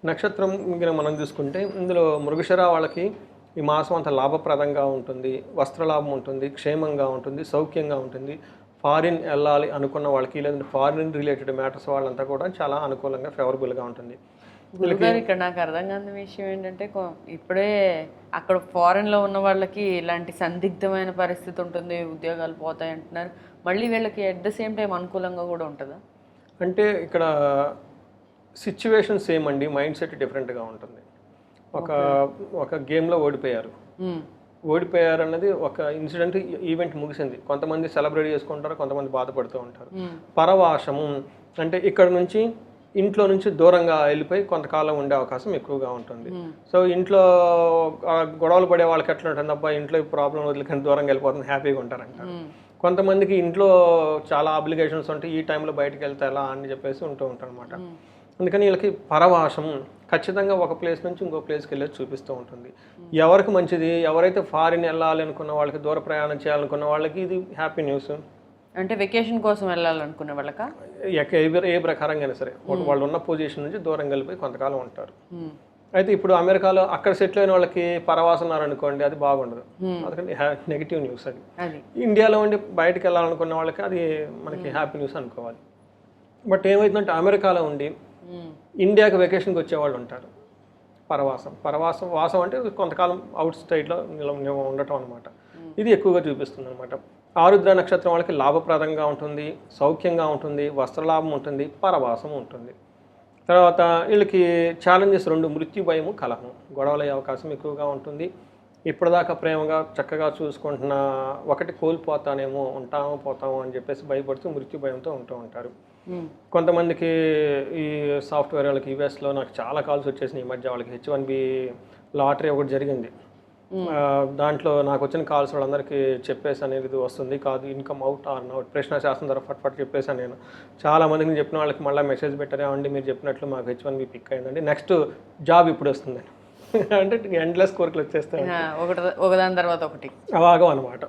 నక్షత్రం మనం చూసుకుంటే ఇందులో మృగశిర వాళ్ళకి ఈ మాసం అంతా లాభప్రదంగా ఉంటుంది, వస్త్రలాభం ఉంటుంది, క్షేమంగా ఉంటుంది, సౌఖ్యంగా ఉంటుంది. ఫారిన్ వెళ్ళాలి అనుకున్న వాళ్ళకి లేదంటే ఫారిన్ రిలేటెడ్ మ్యాటర్స్ వాళ్ళంతా కూడా చాలా అనుకూలంగా ఫేవరబుల్గా ఉంటుంది. గురుగారు ఇక్కడ నాకు అర్థం కాని విషయం ఏంటంటే ఇప్పుడే అక్కడ ఫారెన్లో ఉన్న వాళ్ళకి ఇలాంటి సందిగ్ధమైన పరిస్థితి ఉంటుంది, ఉద్యోగాలు పోతాయి అంటున్నారు. మళ్ళీ వీళ్ళకి ఎట్ ద సేమ్ టైం అనుకూలంగా కూడా ఉంటుందా? అంటే ఇక్కడ సిచ్యువేషన్ సేమ్ అండి, మైండ్ సెట్ డిఫరెంట్గా ఉంటుంది. ఒక ఒక గేమ్లో ఓడిపోయారు, ఓడిపోయారు అన్నది ఒక ఇన్సిడెంట్ ఈవెంట్ ముగిసింది. కొంతమంది సెలబ్రేట్ చేసుకుంటారు, కొంతమంది బాధపడుతూ ఉంటారు. పరవాసము అంటే ఇక్కడ నుంచి ఇంట్లో నుంచి దూరంగా వెళ్ళిపోయి కొంతకాలం ఉండే అవకాశం ఎక్కువగా ఉంటుంది. సో ఇంట్లో గొడవలు పడే వాళ్ళకి ఎట్లా ఉంటుంది, అబ్బా ఇంట్లో ప్రాబ్లం వదిలికని దూరంగా వెళ్ళిపోతుంది, హ్యాపీగా ఉంటారంటారు. కొంతమందికి ఇంట్లో చాలా అబ్లిగేషన్స్ ఉంటాయి, ఈ టైంలో బయటకు వెళ్తే ఎలా అని చెప్పేసి ఉంటూ ఉంటారు అనమాట. అందుకని వీళ్ళకి పరవాసం ఖచ్చితంగా ఒక ప్లేస్ నుంచి ఇంకో ప్లేస్కి వెళ్ళేది చూపిస్తూ ఉంటుంది. ఎవరికి మంచిది, ఎవరైతే ఫారిన్ వెళ్ళాలి అనుకున్న వాళ్ళకి, దూర ప్రయాణం చేయాలనుకున్న వాళ్ళకి ఇది హ్యాపీ న్యూస్. అంటే వెకేషన్ కోసం వెళ్ళాలనుకునే వాళ్ళక ఏ ప్రకారంగా సరే వాళ్ళు ఉన్న పొజిషన్ నుంచి దూరం వెళ్ళిపోయి కొంతకాలం ఉంటారు. అయితే ఇప్పుడు అమెరికాలో అక్కడ సెటిల్ అయిన వాళ్ళకి పరవాసన్నారు అనుకోండి, అది బాగుండదు, అందుకని నెగిటివ్ న్యూస్ అది. ఇండియాలో ఉండి బయటకు వెళ్ళాలనుకున్న వాళ్ళకి అది మనకి హ్యాపీ న్యూస్ అనుకోవాలి. బట్ ఏమైతుందంటే అమెరికాలో ఉండి ఇండియాకి వెకేషన్కి వచ్చేవాళ్ళు ఉంటారు. వాసం అంటే కొంతకాలం అవుట్ సైడ్లో ఉండటం అనమాట. ఇది ఎక్కువగా చూపిస్తుంది అనమాట. ఆరుద్ర నక్షత్రం వాళ్ళకి లాభప్రదంగా ఉంటుంది, సౌఖ్యంగా ఉంటుంది, వస్త్రలాభం ఉంటుంది, పరవాసం ఉంటుంది. తర్వాత వీళ్ళకి ఛాలెంజెస్ రెండు, మృత్యు భయము, కలహం, గొడవలయ్యే అవకాశం ఎక్కువగా ఉంటుంది. ఇప్పటిదాకా ప్రేమగా చక్కగా చూసుకుంటున్న ఒకటి కోల్పోతానేమో, ఉంటామో పోతామో అని చెప్పేసి భయపడుతూ మృత్యు భయంతో ఉంటూ ఉంటారు. కొంతమందికి ఈ సాఫ్ట్వేర్ వాళ్ళకి యూఎస్లో నాకు చాలా కాల్స్ వచ్చేసినాయి ఈ మధ్య. వాళ్ళకి H1B లాటరీ ఒకటి జరిగింది. దాంట్లో నాకు వచ్చిన కాల్స్ వాళ్ళందరికీ చెప్పేసి అనేది వస్తుంది, కాదు ఇన్కమ్ అవుట్ ఆర్ అవుట్, ప్రశ్న శాస్త్రం ద్వారా ఫట్ చెప్పేసాను నేను. చాలా మందికి చెప్పిన వాళ్ళకి మళ్ళీ మెసేజ్ పెట్టారే, అండి మీరు చెప్పినట్లు మాకు H1B పిక్ అయిందండి, నెక్స్ట్ జాబ్ ఇప్పుడు వస్తుందని. అంటే ఎండ్లెస్ కోరికలు వచ్చేస్తాయి, ఒకదాని తర్వాత ఒకటి అలాగం అనమాట.